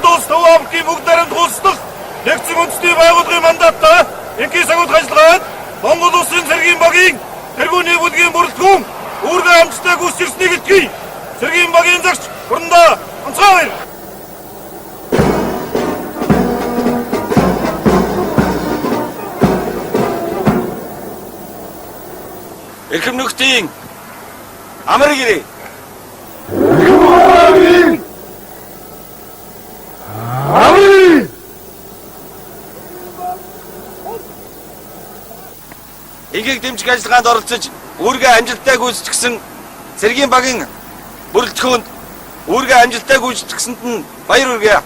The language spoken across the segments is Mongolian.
Улстав авралын бүгд найрамд хуулсдах нэгдсэн үндэсний байгууллагын мандаттай ингийн сагууд ажиллагаад Монгол Улсын цэргийн багийн тэргүүний бүлгийн бүрэлдэхүүн үүргээ амжилттай гүйцэтгэснийг илтгэе. Цэргийн багийн загч Гурандаа Ганцхан. Эрхэм нөхдийн амар гэрээ. Ингийг дэмжих ажиллагаанд оролцож үүргээ амжилттай гүйцэтгэсэн цэргийн багийн бүрэлдэхүүнд үүргээ амжилттай гүйцэтгэсэнд нь баяр хүргэе.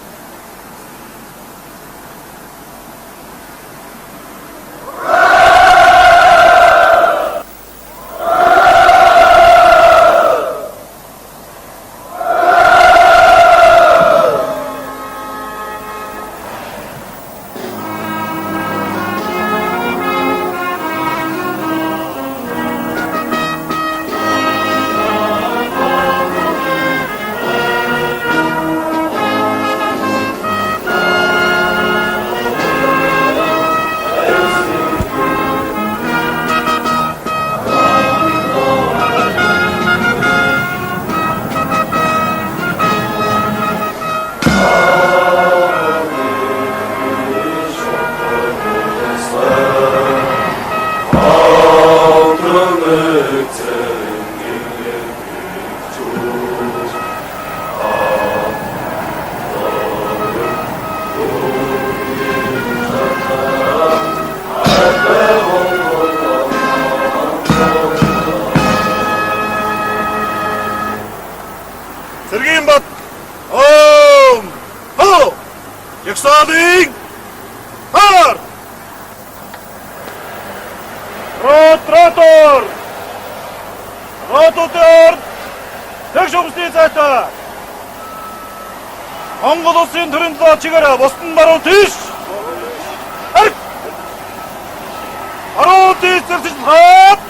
Цэргийн бат Ом хо Ягсаалын хар Ротор Тэгш өмсний цайтаа Монгол Улсын төрийн заа чигээр босдон баруун тийш Баруун тийш зэрчил хаад